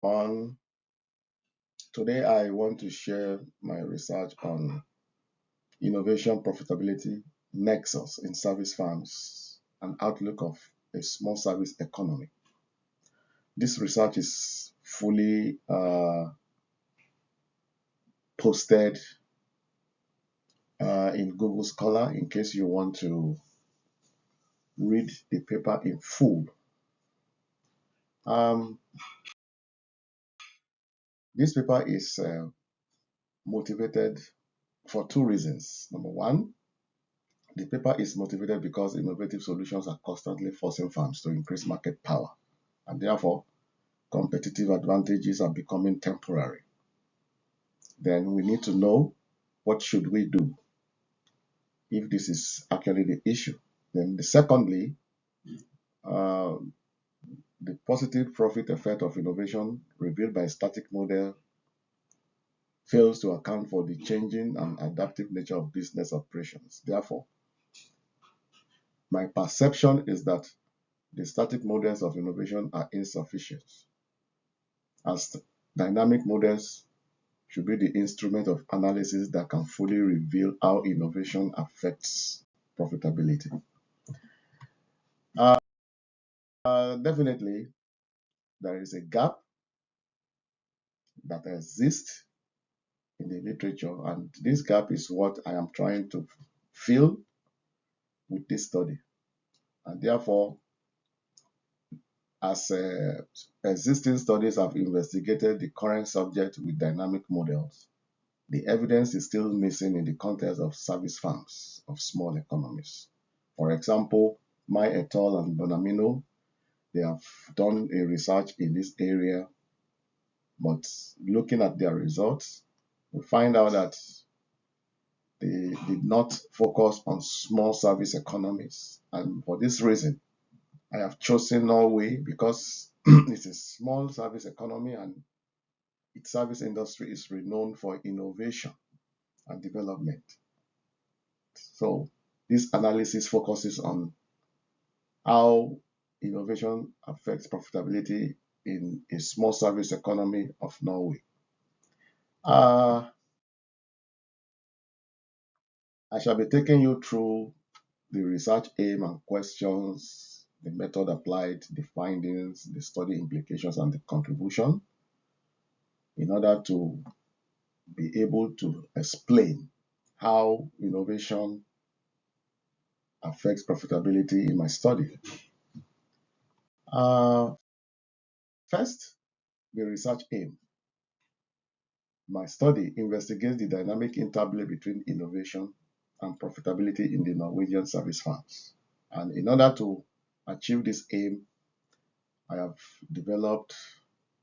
On today, I want to share my research on innovation profitability nexus in service firms and outlook of a small service economy. This research is fully posted in Google Scholar in case you want to read the paper in full. Um, this paper is motivated for two reasons. Number one, the paper is motivated because innovative solutions are constantly forcing firms to increase market power, and therefore competitive advantages are becoming temporary. Then we need to know what should we do if this is actually the issue. Then secondly, uh, the positive profit effect of innovation revealed by static model fails to account for the changing and adaptive nature of business operations. Therefore, my perception is that the static models of innovation are insufficient, as dynamic models should be the instrument of analysis that can fully reveal how innovation affects profitability. Definitely, there is a gap that exists in the literature, and this gap is what I am trying to fill with this study. And therefore, as existing studies have investigated the current subject with dynamic models, the evidence is still missing in the context of service firms of small economies. For example, Mai et al. And Bonamino, they have done a research in this area, but looking at their results, we find out that they did not focus on small service economies. And for this reason, I have chosen Norway because it's a small service economy and its service industry is renowned for innovation and development. So this analysis focuses on how innovation affects profitability in a small service economy of Norway. Uh, I shall be taking you through the research aim and questions, the method applied, the findings, the study implications, and the contribution in order to be able to explain how innovation affects profitability in my study. Uh, First, the research aim. My study investigates the dynamic interplay between innovation and profitability in the Norwegian service firms. And in order to achieve this aim, I have developed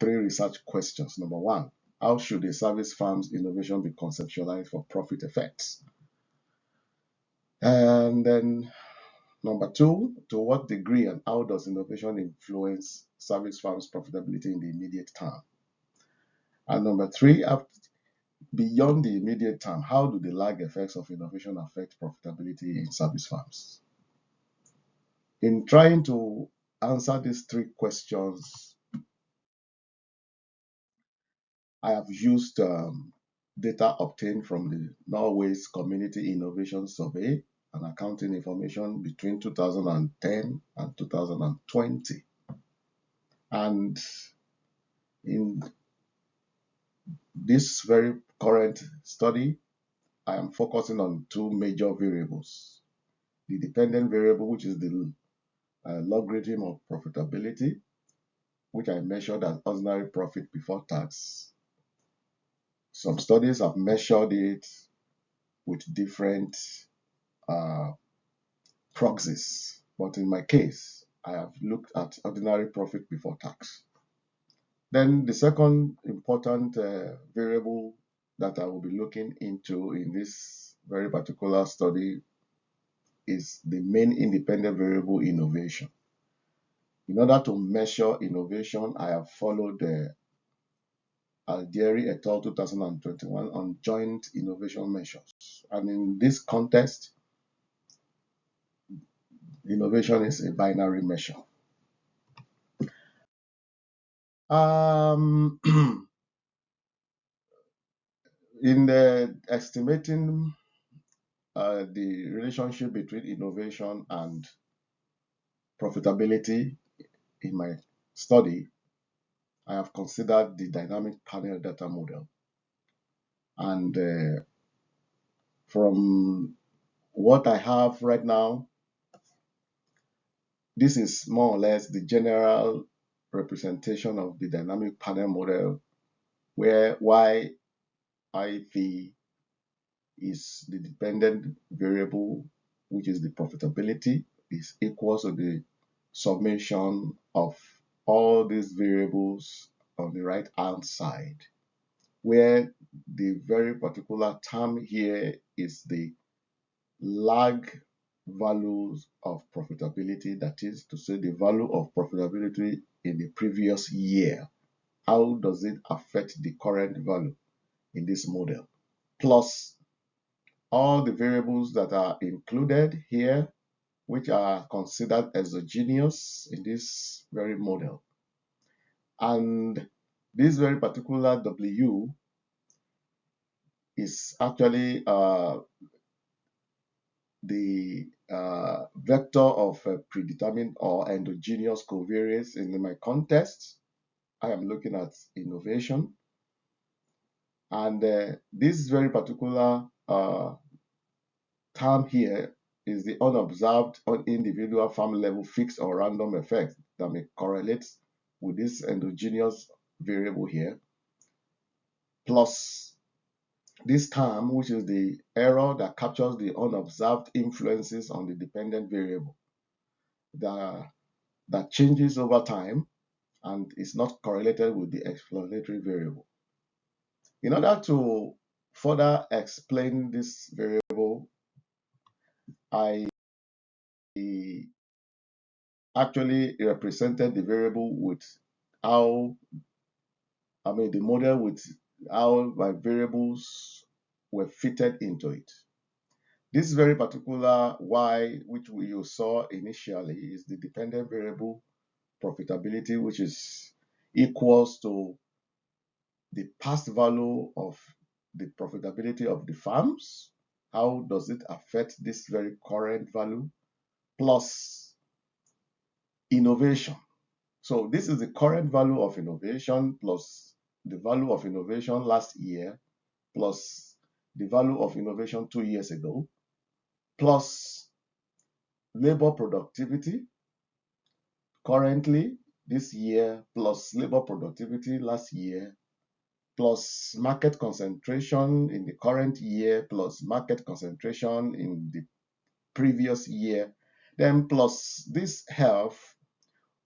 three research questions. Number one, how should a service firm's innovation be conceptualized for profit effects? And then number two, to what degree and how does innovation influence service firms' profitability in the immediate term? And number three, beyond the immediate term, how do the lag effects of innovation affect profitability in service firms? In trying to answer these three questions, I have used data obtained from the Norway's Community Innovation Survey and accounting information between 2010 and 2020. And in this very current study, I am focusing on two major variables. The dependent variable, which is the logarithm of profitability, which I measured as ordinary profit before tax. Some studies have measured it with different uh, proxies, but in my case, I have looked at ordinary profit before tax. Then the second important variable that I will be looking into in this very particular study is the main independent variable innovation. In order to measure innovation, I have followed the Aldieri et al. 2021 on joint innovation measures. And in this context, innovation is a binary measure. Um, in the estimating the relationship between innovation and profitability in my study, I have considered the dynamic panel data model. And from what I have right now, this is more or less the general representation of the dynamic panel model, where YIV is the dependent variable, which is the profitability, is equal to the summation of all these variables on the right hand side, where the very particular term here is the lag values of profitability, that is to say the value of profitability in the previous year. How does it affect the current value in this model? Plus all the variables that are included here, which are considered exogenous in this very model. And this very particular W is actually the vector of predetermined or endogenous covariance. In my context, I am looking at innovation. And this very particular term here is the unobserved on individual farm level fixed or random effect that may correlate with this endogenous variable here, plus this term, which is the error that captures the unobserved influences on the dependent variable that changes over time and is not correlated with the explanatory variable. In order to further explain this variable, I actually represented the variable with how, the model with how my variables were fitted into it. This very particular Y, which you saw initially, is the dependent variable profitability, which is equals to the past value of the profitability of the farms. How does it affect this very current value? Plus innovation. So this is the current value of innovation plus the value of innovation last year plus the value of innovation 2 years ago plus labor productivity currently this year plus labor productivity last year plus market concentration in the current year plus market concentration in the previous year, then plus this health,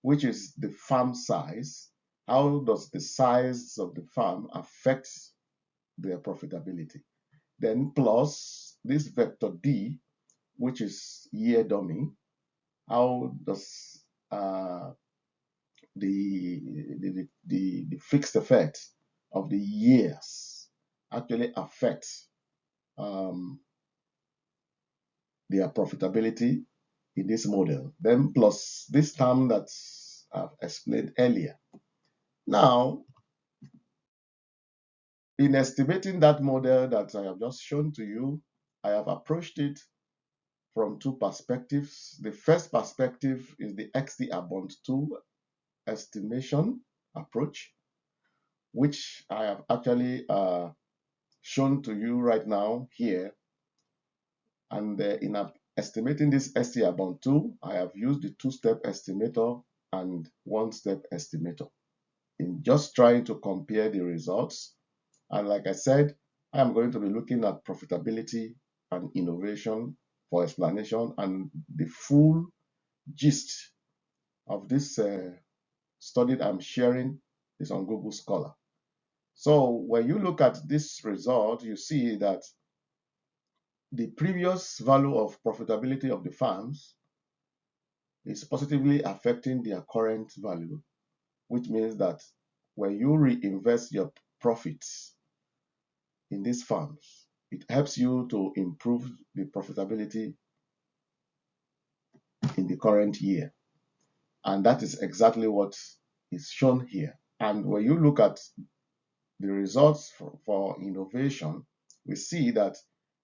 which is the farm size. How does the size of the farm affect their profitability? Then plus this vector D, which is year dummy. How does the fixed effect of the years actually affect their profitability in this model? Then plus this term that I've explained earlier. Now, in estimating that model that I have just shown to you, I have approached it from two perspectives. The first perspective is the XD about 2 estimation approach, which I have actually shown to you right now here. And in estimating this ST about 2, I have used the 2-step estimator and 1-step estimator in just trying to compare the results. And like I said, I am going to be looking at profitability and innovation for explanation, and the full gist of this study I'm sharing is on Google Scholar. So when you look at this result, you see that the previous value of profitability of the farms is positively affecting their current value, which means that when you reinvest your profits in these farms, it helps you to improve the profitability in the current year. And that is exactly what is shown here. And when you look at the results for innovation, we see that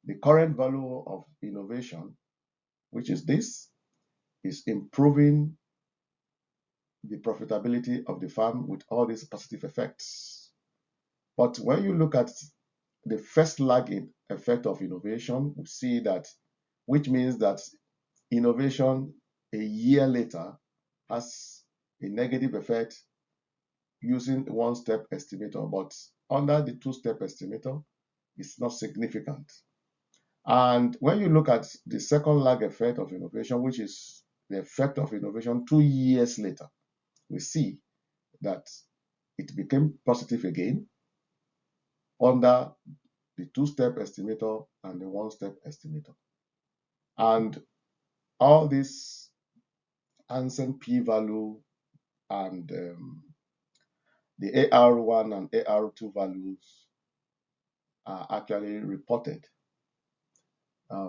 the current value of innovation, which is this, is improving the profitability of the farm with all these positive effects. But when you look at the first lagging effect of innovation, we see that, which means that innovation a year later has a negative effect using one-step estimator, but under the two-step estimator, it's not significant. And when you look at the second lag effect of innovation, which is the effect of innovation 2 years later, we see that it became positive again under the two-step estimator and the one-step estimator. And all this Hansen p-value and the AR1 and AR2 values are actually reported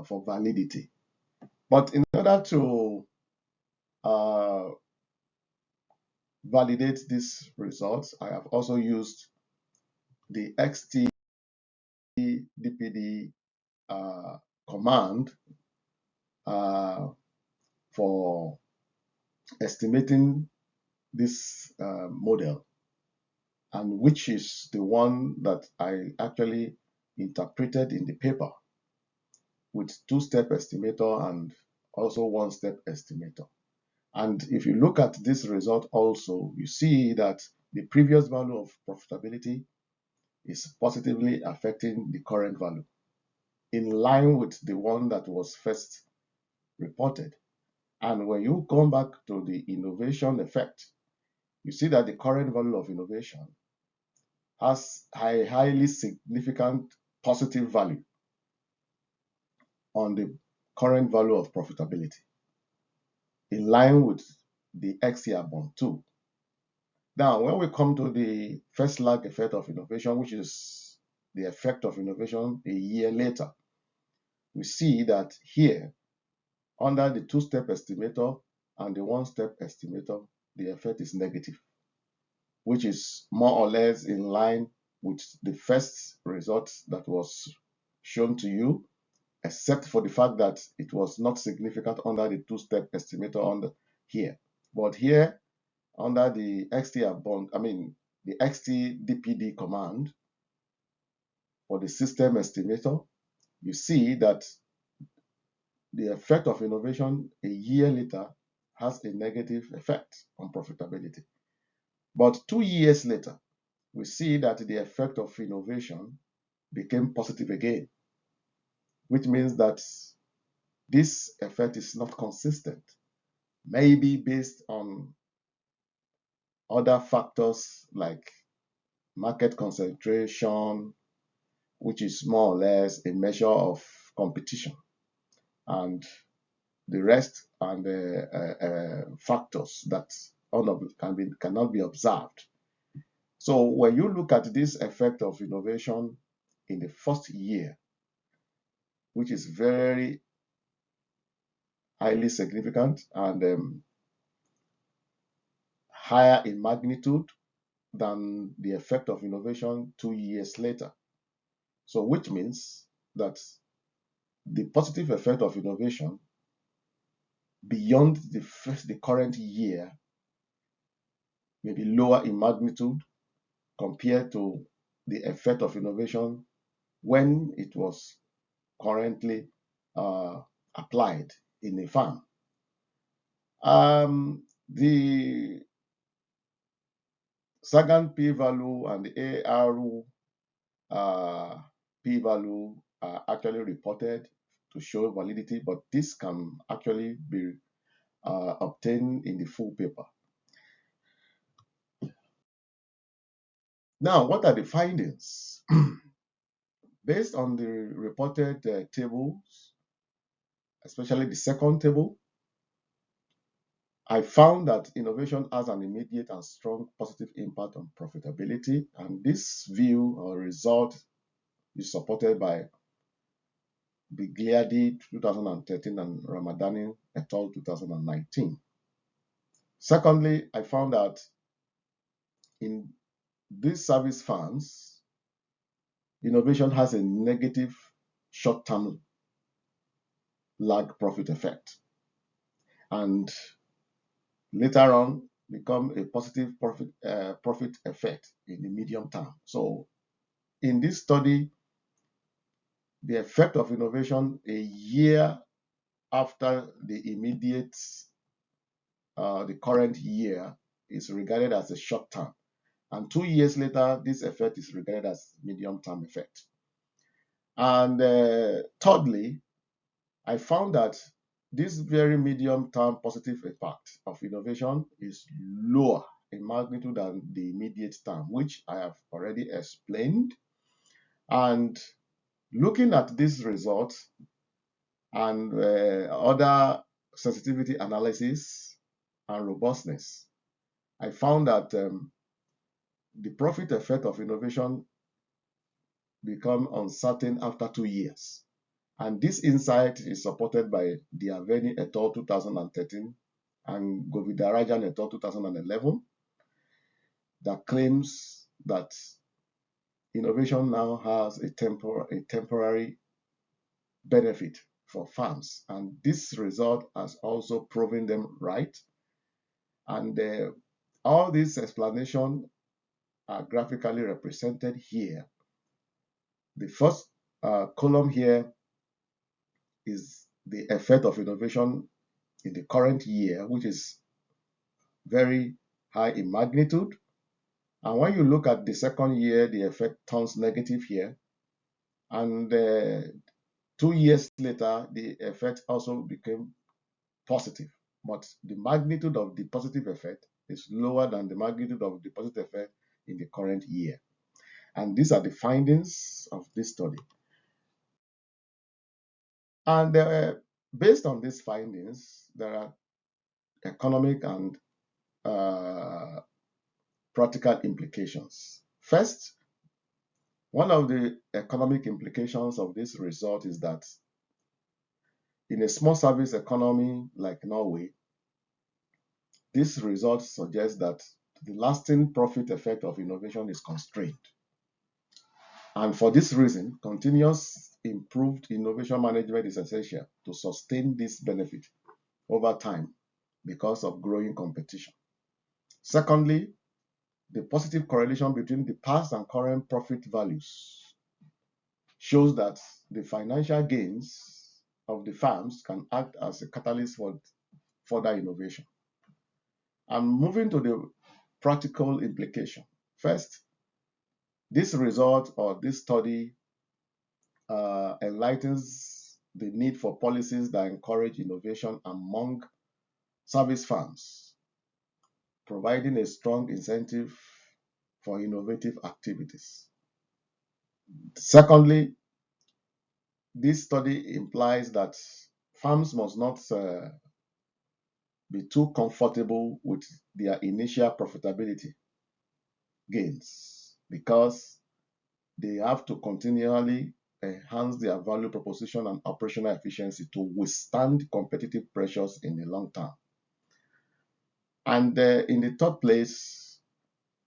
for validity. But in order to validate these results, I have also used the XT-DPD command for estimating this model, and which is the one that I actually interpreted in the paper with two-step estimator and also one-step estimator. And if you look at this result also, you see that the previous value of profitability is positively affecting the current value, in line with the one that was first reported. And when you come back to the innovation effect, you see that the current value of innovation has a highly significant positive value on the current value of profitability, in line with the XCR bond too. Now, when we come to the first lag effect of innovation, which is the effect of innovation a year later, we see that here, under the two-step estimator and the one-step estimator, the effect is negative, which is more or less in line with the first result that was shown to you, except for the fact that it was not significant under the two-step estimator under here. But here, under the the XT-DPD command for the system estimator, you see that the effect of innovation a year later has a negative effect on profitability. But 2 years later, we see that the effect of innovation became positive again, which means that this effect is not consistent, maybe based on other factors like market concentration, which is more or less a measure of competition, and the rest and factors that cannot be observed. So when you look at this effect of innovation in the first year, which is very highly significant and higher in magnitude than the effect of innovation 2 years later. So which means that the positive effect of innovation beyond the current year may be lower in magnitude compared to the effect of innovation when it was currently applied in a farm. The Sagan p-value and the AR p-value are actually reported to show validity, but this can actually be obtained in the full paper. Now, what are the findings? Based on the reported tables, especially the second table, I found that innovation has an immediate and strong positive impact on profitability, and this view or result is supported by Bigliardi 2013 and Ramadani et al. 2019. Secondly, I found that in these service firms, innovation has a negative short-term lag profit effect, and later on become a positive profit effect in the medium term. So in this study, the effect of innovation a year after the immediate, the current year is regarded as a short term. And 2 years later, this effect is regarded as medium term effect. And thirdly, I found that this very medium term positive impact of innovation is lower in magnitude than the immediate term, which I have already explained. And looking at this result and other sensitivity analysis and robustness, I found that the profit effect of innovation become uncertain after 2 years. And this insight is supported by Diaveni et al. 2013 and Govindarajan et al. 2011 that claims that innovation now has a temporary benefit for farms. And this result has also proven them right. And all these explanations are graphically represented here. The first column here is the effect of innovation in the current year, which is very high in magnitude. And when you look at the second year, the effect turns negative here. And 2 years later, the effect also became positive. But the magnitude of the positive effect is lower than the magnitude of the positive effect in the current year. And these are the findings of this study. And based on these findings, there are economic and practical implications. First, one of the economic implications of this result is that in a small service economy like Norway, this result suggests that the lasting profit effect of innovation is constrained. And for this reason, continuous improved innovation management is essential to sustain this benefit over time because of growing competition. Secondly, the positive correlation between the past and current profit values shows that the financial gains of the firms can act as a catalyst for further innovation. And moving to the practical implication. First, this result or this study enlightens the need for policies that encourage innovation among service firms, providing a strong incentive for innovative activities. Secondly, this study implies that firms must not be too comfortable with their initial profitability gains because they have to continually enhance their value proposition and operational efficiency to withstand competitive pressures in the long term. And in the third place,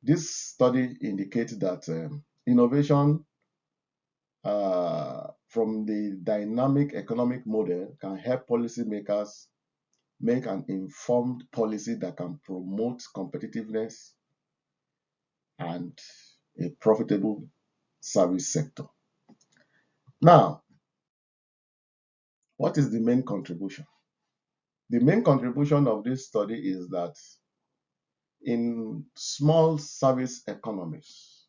this study indicates that innovation from the dynamic economic model can help policymakers make an informed policy that can promote competitiveness and a profitable service sector. Now, what is the main contribution? The main contribution of this study is that in small service economies,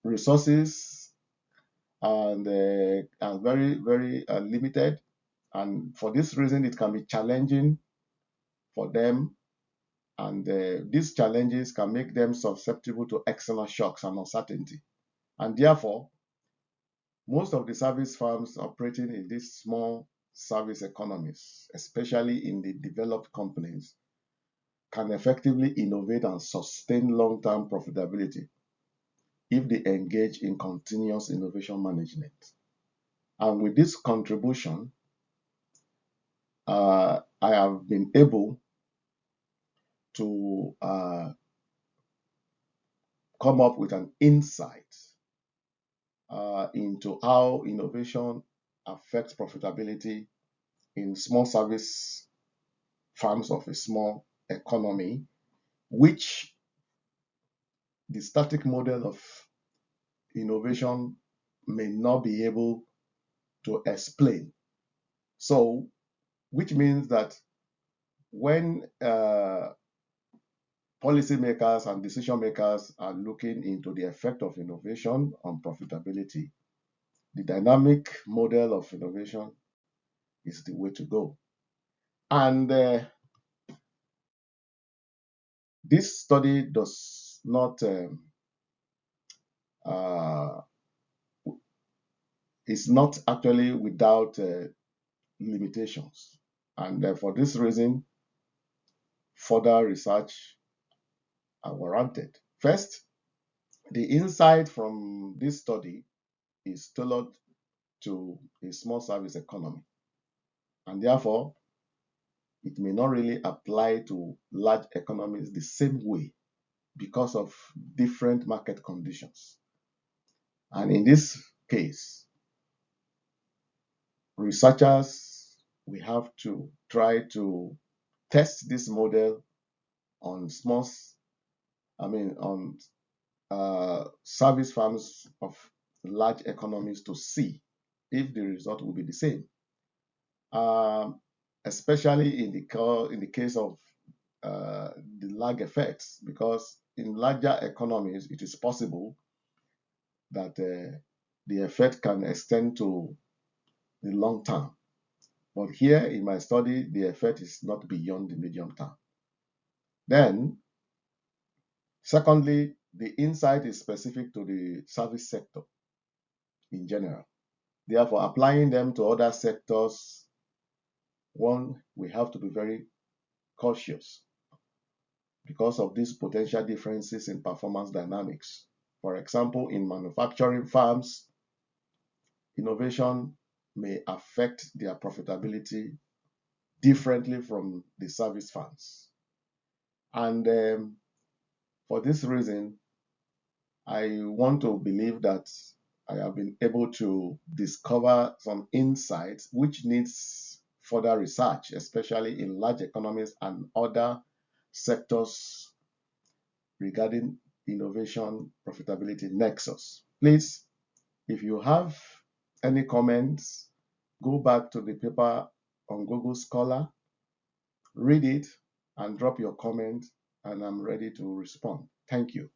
resources are very, very limited. And for this reason, it can be challenging for them. And these challenges can make them susceptible to external shocks and uncertainty. And therefore, most of the service firms operating in these small service economies, especially in the developed companies, can effectively innovate and sustain long-term profitability if they engage in continuous innovation management. And with this contribution, I have been able to come up with an insight into how innovation affects profitability in small service firms of a small economy, which the static model of innovation may not be able to explain. So, which means that when policymakers and decision makers are looking into the effect of innovation on profitability, the dynamic model of innovation is the way to go. And this study does not is not actually without limitations, and for this reason, further research are warranted. First, the insight from this study is tailored to a small service economy, and therefore it may not really apply to large economies the same way because of different market conditions. And in this case, researchers, we have to try to test this model on on service firms of large economies to see if the result will be the same. Especially in the case of the lag effects, because in larger economies, it is possible that the effect can extend to the long term. But here in my study, the effect is not beyond the medium term. Then, secondly, the insight is specific to the service sector in general. Therefore, applying them to other sectors, one, we have to be very cautious because of these potential differences in performance dynamics. For example, in manufacturing firms, innovation may affect their profitability differently from the service firms. And for this reason, I want to believe that I have been able to discover some insights which needs further research, especially in large economies and other sectors regarding innovation profitability nexus. Please, if you have any comments, go back to the paper on Google Scholar, read it, and drop your comment, and I'm ready to respond. Thank you.